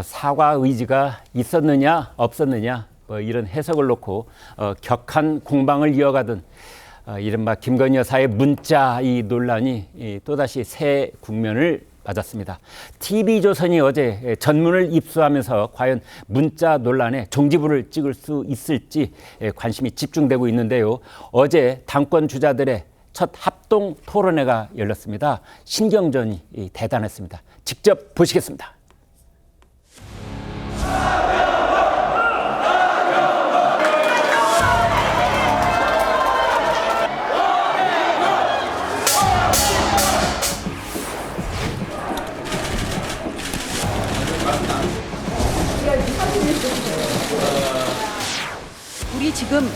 사과 의지가 있었느냐 없었느냐 뭐 이런 해석을 놓고 격한 공방을 이어가던 이른바 김건희 여사의 문자 이 논란이 또다시 새 국면을 맞았습니다. TV조선이 어제 전문을 입수하면서 과연 문자 논란에 종지부를 찍을 수 있을지 관심이 집중되고 있는데요. 어제 당권 주자들의 첫 합동 토론회가 열렸습니다. 신경전이 대단했습니다. 직접 보시겠습니다. 우리 지금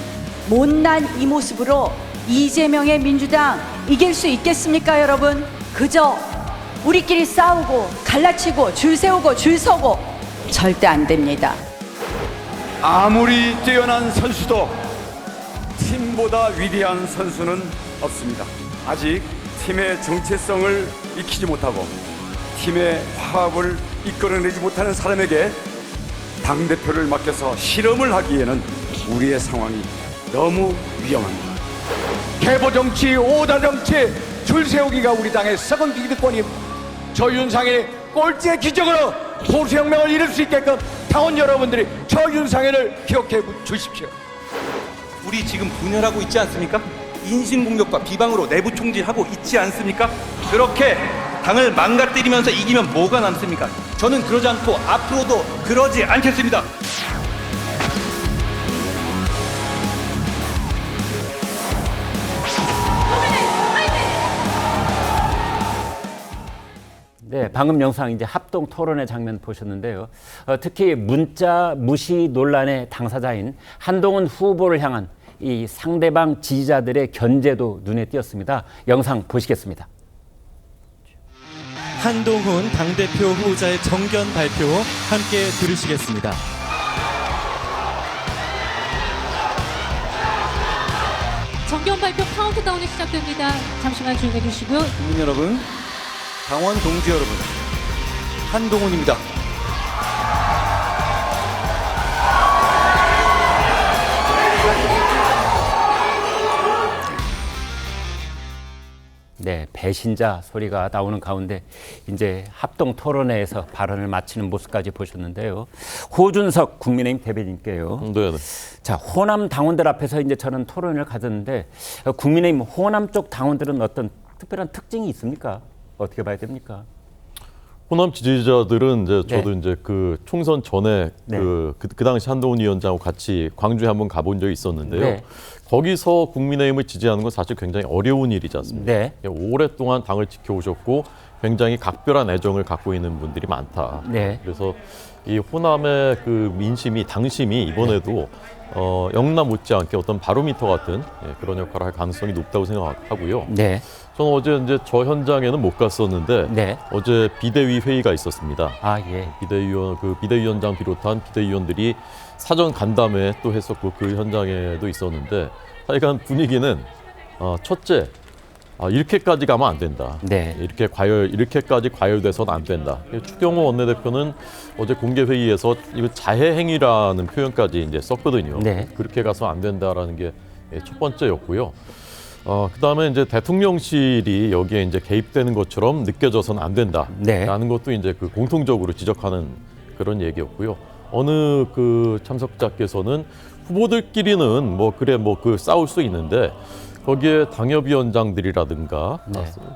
못난 이 모습으로 이재명의 민주당 이길 수 있겠습니까, 여러분? 그저 우리끼리 싸우고 갈라치고 줄 세우고 줄 서고 절대 안 됩니다. 아무리 뛰어난 선수도 팀보다 위대한 선수는 없습니다. 아직 팀의 정체성을 익히지 못하고 팀의 화합을 이끌어내지 못하는 사람에게 당대표를 맡겨서 실험을 하기에는 우리의 상황이 너무 위험합니다. 개보정치, 오다정치, 줄 세우기가 우리 당의 썩은 기득권이 저 윤상현의 꼴찌의 기적으로 보수혁명을 이룰 수 있게끔 당원 여러분들이 저 윤상현을 기억해 주십시오. 우리 지금 분열하고 있지 않습니까? 인신공격과 비방으로 내부 총질하고 있지 않습니까? 그렇게 당을 망가뜨리면서 이기면 뭐가 남습니까? 저는 그러지 않고 앞으로도 그러지 않겠습니다. 네, 방금 영상 이제 합동 토론회 장면 보셨는데요. 특히 문자 무시 논란의 당사자인 한동훈 후보를 향한 이 상대방 지지자들의 견제도 눈에 띄었습니다. 영상 보시겠습니다. 한동훈 당대표 후보자의 정견 발표 함께 들으시겠습니다. 정견 발표 카운트다운이 시작됩니다. 잠시만 조용해 주시고요. 국민 여러분, 당원 동지 여러분, 한동훈입니다. 네, 배신자 소리가 나오는 가운데 이제 합동 토론회에서 발언을 마치는 모습까지 보셨는데요. 호준석 국민의힘 대변인께요. 네네. 자, 호남 당원들 앞에서 이제 저는 토론을 가졌는데 국민의힘 호남 쪽 당원들은 어떤 특별한 특징이 있습니까? 어떻게 봐야 됩니까? 호남 지지자들은 이제 저도 네. 이제 그 총선 전에 네. 그 당시 한동훈 위원장하고 같이 광주에 한번 가본 적이 있었는데요. 네. 거기서 국민의힘을 지지하는 건 사실 굉장히 어려운 일이지 않습니까? 네. 오랫동안 당을 지켜오셨고 굉장히 각별한 애정을 갖고 있는 분들이 많다. 네. 그래서 이 호남의 그 민심이 당심이 이번에도 영남 못지않게 어떤 바로미터 같은 그런 역할을 할 가능성이 높다고 생각하고요. 네. 저는 어제 이제 저 현장에는 못 갔었는데 네. 어제 비대위 회의가 있었습니다. 아, 예. 비대위원장 비롯한 비대위원들이 사전 간담회 또 했었고 그 현장에도 있었는데 하여간 분위기는 첫째 이렇게까지 가면 안 된다. 네. 이렇게까지 과열돼서는 안 된다. 추경호 원내대표는 어제 공개 회의에서 이거 자해 행위라는 표현까지 이제 썼거든요. 네. 그렇게 가서 안 된다라는 게 첫 번째였고요. 그다음에 이제 대통령실이 여기에 이제 개입되는 것처럼 느껴져서는 안 된다라는 것도 이제 그 공통적으로 지적하는 그런 얘기였고요. 어느 그 참석자께서는 후보들끼리는 뭐 그 싸울 수 있는데 거기에 당협위원장들이라든가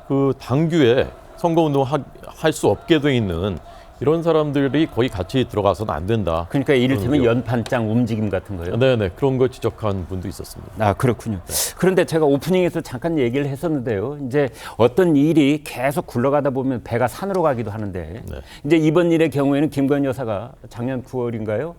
그 당규에 선거운동 할 수 없게 돼 있는 이런 사람들이 거의 같이 들어가서는 안 된다. 그러니까 이를테면 연판장 움직임 같은 거요. 네네, 그런 걸 지적한 분도 있었습니다. 아, 그렇군요. 그런데 제가 오프닝에서 잠깐 얘기를 했었는데요. 이제 어떤 일이 계속 굴러가다 보면 배가 산으로 가기도 하는데 이제 이번 일의 경우에는 김건희 여사가 작년 9월인가요?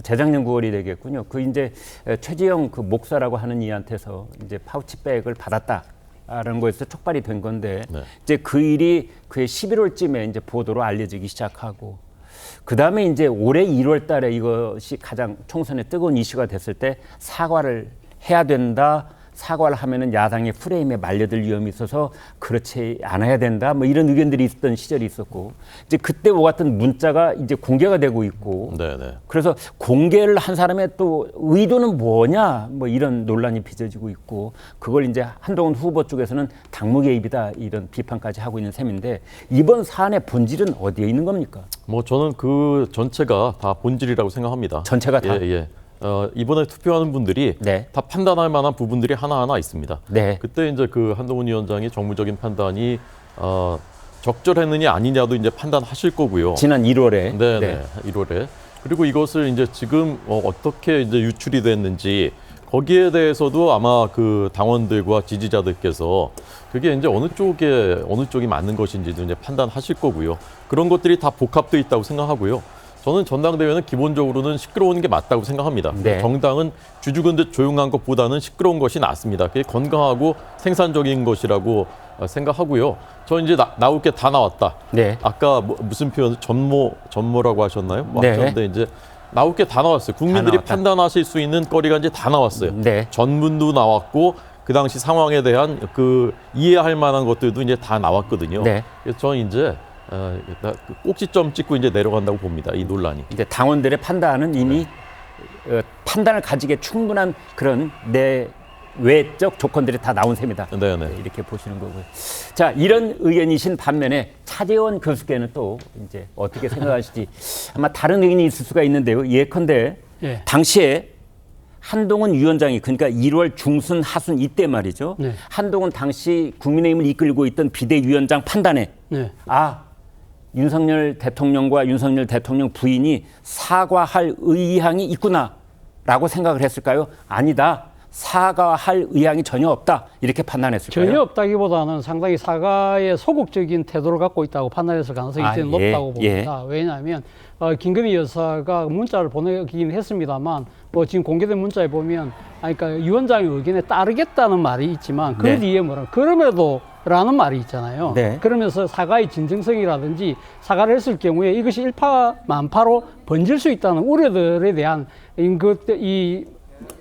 재작년 9월이 되겠군요. 그 이제 최지영 그 목사라고 하는 이한테서 이제 파우치백을 받았다. 라는 거에서 촉발이 된 건데 이제 그 일이 그해 11월쯤에 이제 보도로 알려지기 시작하고 그 다음에 이제 올해 1월 달에 이것이 가장 총선에 뜨거운 이슈가 됐을 때 사과를 해야 된다. 사과를 하면은 야당의 프레임에 말려들 위험이 있어서 그렇지 않아야 된다. 뭐 이런 의견들이 있었던 시절이 있었고 이제 그때 오 같은 문자가 이제 공개가 되고 있고 네네. 그래서 공개를 한 사람의 또 의도는 뭐냐 뭐 이런 논란이 빚어지고 있고 그걸 이제 한동훈 후보 쪽에서는 당무 개입이다 이런 비판까지 하고 있는 셈인데 이번 사안의 본질은 어디에 있는 겁니까? 뭐 저는 그 전체가 다 본질이라고 생각합니다. 전체가 다? 예. 이번에 투표하는 분들이 네. 다 판단할 만한 부분들이 하나하나 있습니다. 네. 그때 이제 그 한동훈 위원장이 정무적인 판단이 적절했느냐 아니냐도 이제 판단하실 거고요. 지난 1월에. 네. 1월에. 그리고 이것을 이제 지금 어떻게 이제 유출이 됐는지 거기에 대해서도 아마 그 당원들과 지지자들께서 그게 이제 어느 쪽이 맞는 것인지도 이제 판단하실 거고요. 그런 것들이 다 복합돼 있다고 생각하고요. 저는 전당대회는 기본적으로는 시끄러운 게 맞다고 생각합니다. 네. 정당은 주죽은 듯 조용한 것보다는 시끄러운 것이 낫습니다. 그게 건강하고 생산적인 것이라고 생각하고요. 저 이제 나올 게 다 나왔다. 네. 아까 무슨 표현 전모라고 하셨나요? 네. 하셨는데 이제 나올 게 다 나왔어요. 국민들이 나왔다. 판단하실 수 있는 거리가 이제 다 나왔어요. 네. 전문도 나왔고 그 당시 상황에 대한 그 이해할 만한 것들도 이제 다 나왔거든요. 네. 그래서 저는 이제 꼭지점 찍고 이제 내려간다고 봅니다. 이 논란이. 이제 당원들의 판단은 이미 판단을 가지기에 충분한 그런 내외적 조건들이 다 나온 셈이다. 네네. 이렇게 보시는 거고요. 자, 이런 의견이신 반면에 차재원 교수께는 또 이제 어떻게 생각하실지 아마 다른 의견이 있을 수가 있는데요. 예컨대 예. 당시에 한동훈 위원장이 그러니까 1월 중순 하순 이때 말이죠. 네. 한동훈 당시 국민의힘을 이끌고 있던 비대위원장 판단에 네. 윤석열 대통령과 윤석열 대통령 부인이 사과할 의향이 있구나라고 생각을 했을까요? 아니다. 사과할 의향이 전혀 없다. 이렇게 판단했을까요? 전혀 없다기보다는 상당히 사과에 소극적인 태도를 갖고 있다고 판단했을 가능성이 굉장히 높다고 봅니다. 왜냐하면 김건희 여사가 문자를 보내긴 했습니다만 뭐 지금 공개된 문자에 보면 그러니까 위원장의 의견에 따르겠다는 말이 있지만 그 네. 뒤에 그럼에도 라는 말이 있잖아요. 네. 그러면서 사과의 진정성이라든지 사과를 했을 경우에 이것이 일파만파로 번질 수 있다는 우려들에 대한 이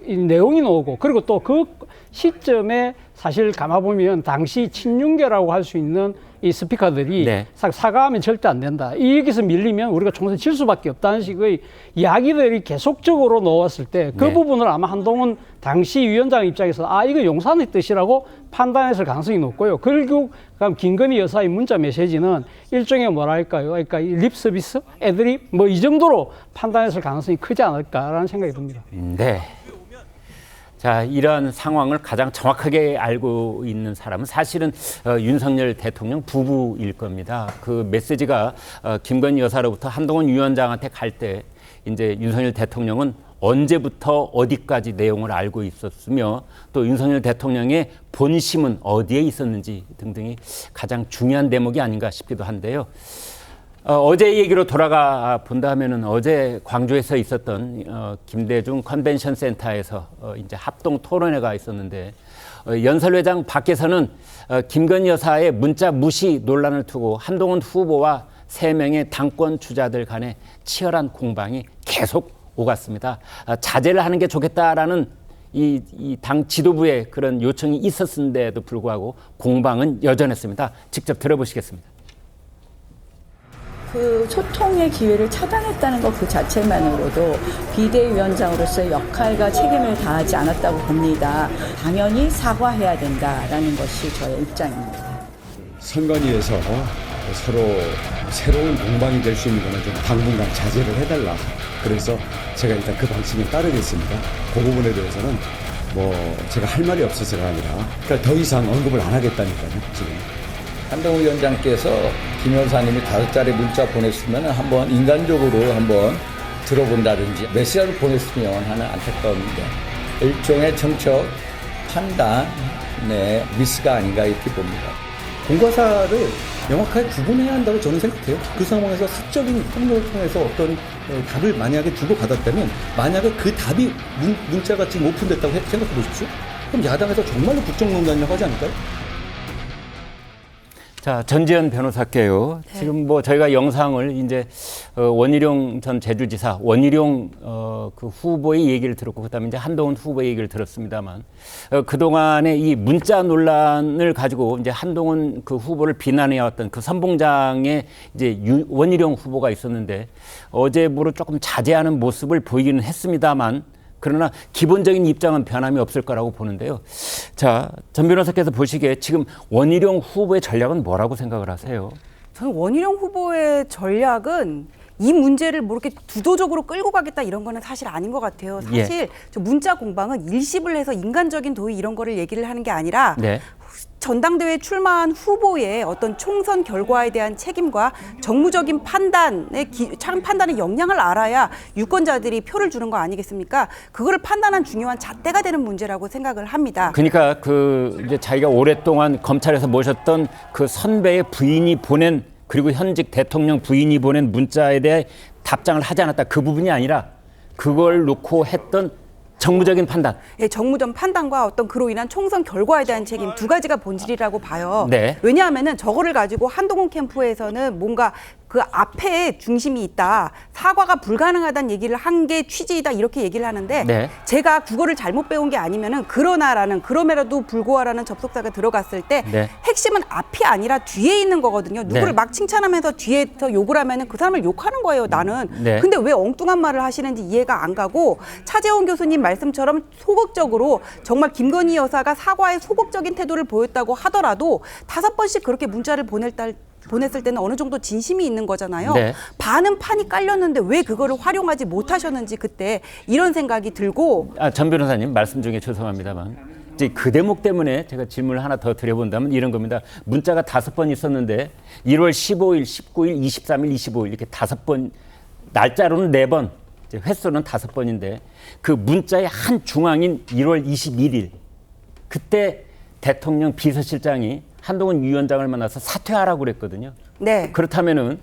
내용이 나오고 그리고 또 그 시점에 사실 감아보면 당시 친윤계라고 할 수 있는 이 스피커들이 네. 사과하면 절대 안 된다. 여기서 밀리면 우리가 총선 질 수밖에 없다는 식의 이야기들이 계속적으로 나왔을 때 그 네. 부분을 아마 한동훈 당시 위원장 입장에서 이거 용산의 뜻이라고 판단했을 가능성이 높고요. 결국 김건희 여사의 문자 메시지는 일종의 뭐랄까요? 그러니까 립 서비스, 애드립 뭐 이 정도로 판단했을 가능성이 크지 않을까라는 생각이 듭니다. 네. 자, 이러한 상황을 가장 정확하게 알고 있는 사람은 사실은 윤석열 대통령 부부일 겁니다. 그 메시지가 김건희 여사로부터 한동훈 위원장한테 갈 때 이제 윤석열 대통령은 언제부터 어디까지 내용을 알고 있었으며 또 윤석열 대통령의 본심은 어디에 있었는지 등등이 가장 중요한 대목이 아닌가 싶기도 한데요. 어제 얘기로 돌아가 본다 하면은 어제 광주에서 있었던 김대중 컨벤션 센터에서 이제 합동 토론회가 있었는데 연설회장 밖에서는 김건희 여사의 문자 무시 논란을 두고 한동훈 후보와 3명의 당권 주자들 간의 치열한 공방이 계속 오갔습니다. 자제를 하는 게 좋겠다라는 이 당 지도부의 그런 요청이 있었는데도 불구하고 공방은 여전했습니다. 직접 들어보시겠습니다. 그 소통의 기회를 차단했다는 것 그 자체만으로도 비대위원장으로서의 역할과 책임을 다하지 않았다고 봅니다. 당연히 사과해야 된다라는 것이 저의 입장입니다. 선관위에서 서로 새로운 공방이 될 수 있는 거는 좀 당분간 자제를 해달라. 그래서 제가 일단 그 방침에 따르겠습니다. 그 부분에 대해서는 뭐 제가 할 말이 없어서가 아니라 그러니까 더 이상 언급을 안 하겠다니까요. 지금. 한동훈 위원장께서 김 여사님이 5자리 문자 보냈으면 한번 인간적으로 한번 들어본다든지 메시지를 보냈으면 하는 안타까움인데 일종의 정책 판단의 미스가 아닌가 이렇게 봅니다. 공과사를 명확하게 구분해야 한다고 저는 생각해요. 그 상황에서 사적인 폭로를 통해서 어떤 답을 만약에 주고받았다면 만약에 그 답이 문자가 지금 오픈됐다고 생각해 보십시오. 그럼 야당에서 정말로 국정농단이라고 하지 않을까요? 자, 전지현 변호사께요. 네. 지금 뭐 저희가 영상을 이제 원희룡 전 제주지사, 원희룡 그 후보의 얘기를 들었고, 그다음에 이제 한동훈 후보의 얘기를 들었습니다만, 그동안의 이 문자 논란을 가지고 이제 한동훈 그 후보를 비난해왔던 그 선봉장에 이제 원희룡 후보가 있었는데, 어제부로 조금 자제하는 모습을 보이기는 했습니다만, 그러나 기본적인 입장은 변함이 없을 거라고 보는데요. 자, 전 변호사께서 보시기에 지금 원희룡 후보의 전략은 뭐라고 생각을 하세요? 저는 원희룡 후보의 전략은 이 문제를 뭐 이렇게 주도적으로 끌고 가겠다 이런 거는 사실 아닌 것 같아요. 사실 저 문자 공방은 일십을 해서 인간적인 도의 이런 거를 얘기를 하는 게 아니라 네. 전당대회에 출마한 후보의 어떤 총선 결과에 대한 책임과 정무적인 판단의 역량을 알아야 유권자들이 표를 주는 거 아니겠습니까? 그거를 판단한 중요한 잣대가 되는 문제라고 생각을 합니다. 그러니까 그 이제 자기가 오랫동안 검찰에서 모셨던 그 선배의 부인이 보낸, 그리고 현직 대통령 부인이 보낸 문자에 대해 답장을 하지 않았다, 그 부분이 아니라 그걸 놓고 했던 정무적인 판단. 예, 정무적 판단과 어떤 그로 인한 총선 결과에 대한 책임 두 가지가 본질이라고 봐요. 네. 왜냐하면은 저거를 가지고 한동훈 캠프에서는 뭔가 그 앞에 중심이 있다, 사과가 불가능하다는 얘기를 한 게 취지이다 이렇게 얘기를 하는데 네. 제가 국어를 잘못 배운 게 아니면은 그럼에도 불구하고라는 접속사가 들어갔을 때 네. 핵심은 앞이 아니라 뒤에 있는 거거든요. 누구를 네. 막 칭찬하면서 뒤에서 욕을 하면은 그 사람을 욕하는 거예요, 나는. 네. 근데 왜 엉뚱한 말을 하시는지 이해가 안 가고, 차재원 교수님 말씀처럼 소극적으로 정말 김건희 여사가 사과에 소극적인 태도를 보였다고 하더라도 5번씩 그렇게 문자를 보냈을 때는 어느 정도 진심이 있는 거잖아요. 네. 반은 판이 깔렸는데 왜 그거를 활용하지 못하셨는지 그때 이런 생각이 들고. 전 변호사님 말씀 중에 죄송합니다만, 이제 그 대목 때문에 제가 질문을 하나 더 드려본다면 이런 겁니다. 문자가 5번 있었는데 1월 15일, 19일, 23일, 25일 이렇게 5번, 날짜로는 4번, 횟수는 5번인데 그 문자의 한 중앙인 1월 21일, 그때 대통령 비서실장이 한동훈 위원장을 만나서 사퇴하라고 그랬거든요. 네. 그렇다면은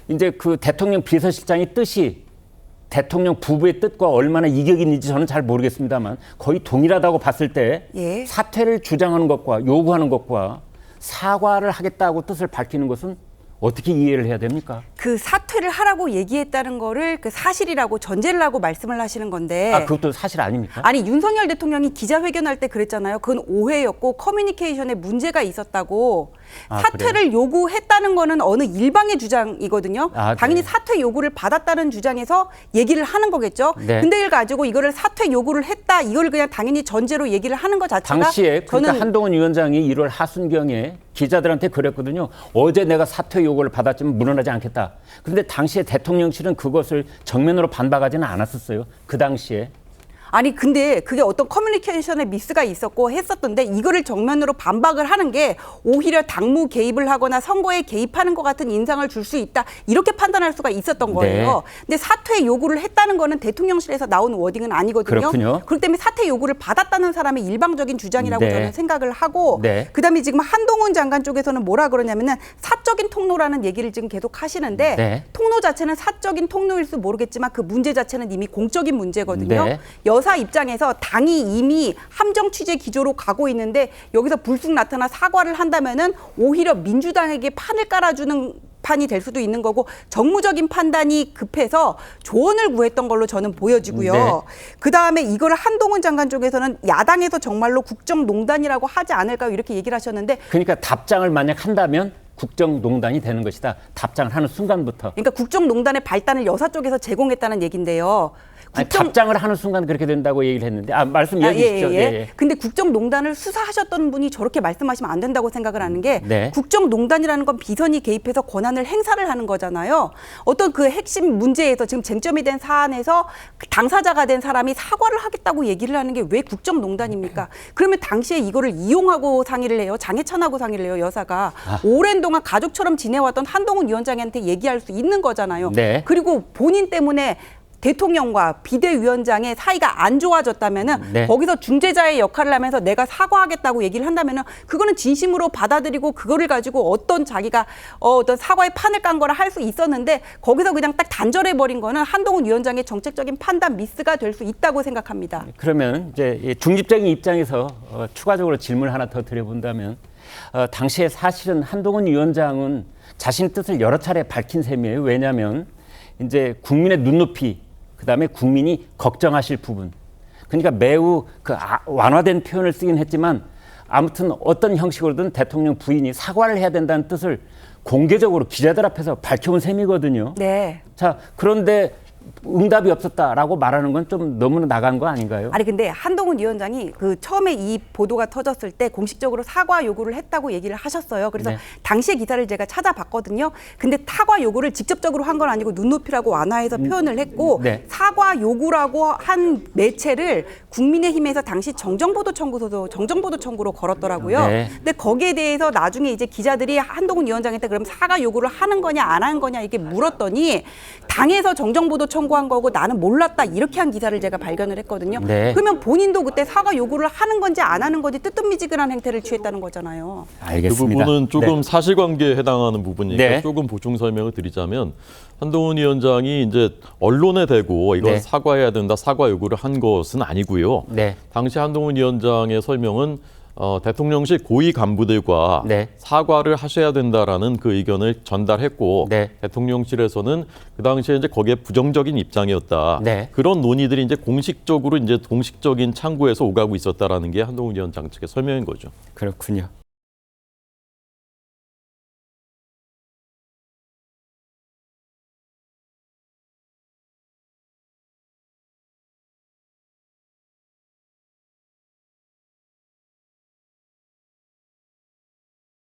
이제 그 대통령 비서실장의 뜻이 대통령 부부의 뜻과 얼마나 이격이 있는지 저는 잘 모르겠습니다만 거의 동일하다고 봤을 때 예. 사퇴를 주장하는 것과 요구하는 것과 사과를 하겠다고 뜻을 밝히는 것은 어떻게 이해를 해야 됩니까? 그 사퇴를 하라고 얘기했다는 거를 그 사실이라고 전제를 하고 말씀을 하시는 건데. 그것도 사실 아닙니까? 아니, 윤석열 대통령이 기자회견할 때 그랬잖아요. 그건 오해였고 커뮤니케이션에 문제가 있었다고. 사퇴를 그래요? 요구했다는 거는 어느 일방의 주장이거든요. 당연히 네. 사퇴 요구를 받았다는 주장에서 얘기를 하는 거겠죠. 네. 근데 이걸 가지고 이거를 사퇴 요구를 했다, 이걸 그냥 당연히 전제로 얘기를 하는 것 자체가 당시에 그러니까 저는 한동훈 위원장이 1월 하순경에 기자들한테 그랬거든요. 어제 내가 사퇴 요구를 받았지만 물러나지 않겠다. 그런데 당시에 대통령실은 그것을 정면으로 반박하지는 않았었어요. 그 당시에. 아니, 근데 그게 어떤 커뮤니케이션에 미스가 있었고 했었던데 이거를 정면으로 반박을 하는 게 오히려 당무 개입을 하거나 선거에 개입하는 것 같은 인상을 줄 수 있다, 이렇게 판단할 수가 있었던 거예요. 네. 근데 사퇴 요구를 했다는 거는 대통령실에서 나온 워딩은 아니거든요. 그렇군요. 그렇기 때문에 사퇴 요구를 받았다는 사람의 일방적인 주장이라고 네. 저는 생각을 하고, 네. 그다음에 지금 한동훈 장관 쪽에서는 뭐라 그러냐면은 사적인 통로라는 얘기를 지금 계속 하시는데 네. 통로 자체는 사적인 통로일지 모르겠지만 그 문제 자체는 이미 공적인 문제거든요. 네. 여사 입장에서 당이 이미 함정 취재 기조로 가고 있는데 여기서 불쑥 나타나 사과를 한다면은 오히려 민주당에게 판을 깔아주는 판이 될 수도 있는 거고, 정무적인 판단이 급해서 조언을 구했던 걸로 저는 보여지고요. 네. 그다음에 이거를 한동훈 장관 쪽에서는 야당에서 정말로 국정농단이라고 하지 않을까요? 이렇게 얘기를 하셨는데, 그러니까 답장을 만약 한다면 국정농단이 되는 것이다. 답장을 하는 순간부터. 그러니까 국정농단의 발단을 여사 쪽에서 제공했다는 얘기인데요. 아니, 답장을 하는 순간 그렇게 된다고 얘기를 했는데 말씀 이어주시죠. 예. 근데 국정농단을 수사하셨던 분이 저렇게 말씀하시면 안 된다고 생각을 하는 게, 네. 국정농단이라는 건 비선이 개입해서 권한을 행사를 하는 거잖아요. 어떤 그 핵심 문제에서 지금 쟁점이 된 사안에서 당사자가 된 사람이 사과를 하겠다고 얘기를 하는 게 왜 국정농단입니까? 그러면 당시에 이거를 이용하고 상의를 해요. 장해찬하고 상의를 해요, 여사가. 오랜 동안 가족처럼 지내왔던 한동훈 위원장한테 얘기할 수 있는 거잖아요. 네. 그리고 본인 때문에 대통령과 비대위원장의 사이가 안 좋아졌다면은 네. 거기서 중재자의 역할을 하면서 내가 사과하겠다고 얘기를 한다면은 그거는 진심으로 받아들이고 그거를 가지고 어떤 자기가 어떤 사과의 판을 깐 거라 할 수 있었는데, 거기서 그냥 딱 단절해 버린 거는 한동훈 위원장의 정책적인 판단 미스가 될 수 있다고 생각합니다. 그러면 이제 중립적인 입장에서 추가적으로 질문을 하나 더 드려본다면, 당시에 사실은 한동훈 위원장은 자신 뜻을 여러 차례 밝힌 셈이에요. 왜냐하면 이제 국민의 눈높이, 그다음에 국민이 걱정하실 부분. 그러니까 매우 완화된 표현을 쓰긴 했지만 아무튼 어떤 형식으로든 대통령 부인이 사과를 해야 된다는 뜻을 공개적으로 기자들 앞에서 밝혀온 셈이거든요. 네. 자, 그런데 응답이 없었다라고 말하는 건 좀 너무 나간 거 아닌가요? 아니 근데 한동훈 위원장이 그 처음에 이 보도가 터졌을 때 공식적으로 사과 요구를 했다고 얘기를 하셨어요. 그래서 네. 당시의 기사를 제가 찾아봤거든요. 근데 사과 요구를 직접적으로 한 건 아니고 눈높이라고 완화해서 표현을 했고 네. 사과 요구라고 한 매체를 국민의힘에서 당시 정정보도 청구로 걸었더라고요. 네. 근데 거기에 대해서 나중에 이제 기자들이 한동훈 위원장한테 그럼 사과 요구를 하는 거냐 안 하는 거냐 이렇게 물었더니 당에서 정정보도 청구한 거고 나는 몰랐다 이렇게 한 기사를 제가 발견을 했거든요. 네. 그러면 본인도 그때 사과 요구를 하는 건지 안 하는 건지 뜨뜻미지근한 행태를 취했다는 거잖아요. 알겠습니다. 그 부분은 조금 네. 사실관계에 해당하는 부분이니까 네. 조금 보충 설명을 드리자면 한동훈 위원장이 이제 언론에 대고 이건 네. 사과해야 된다, 사과 요구를 한 것은 아니고요. 네. 당시 한동훈 위원장의 설명은 대통령실 고위 간부들과 네. 사과를 하셔야 된다라는 그 의견을 전달했고 네. 대통령실에서는 그 당시에 이제 거기에 부정적인 입장이었다. 네. 그런 논의들이 이제 공식적인 창구에서 오가고 있었다라는 게 한동훈 위원장 측의 설명인 거죠. 그렇군요.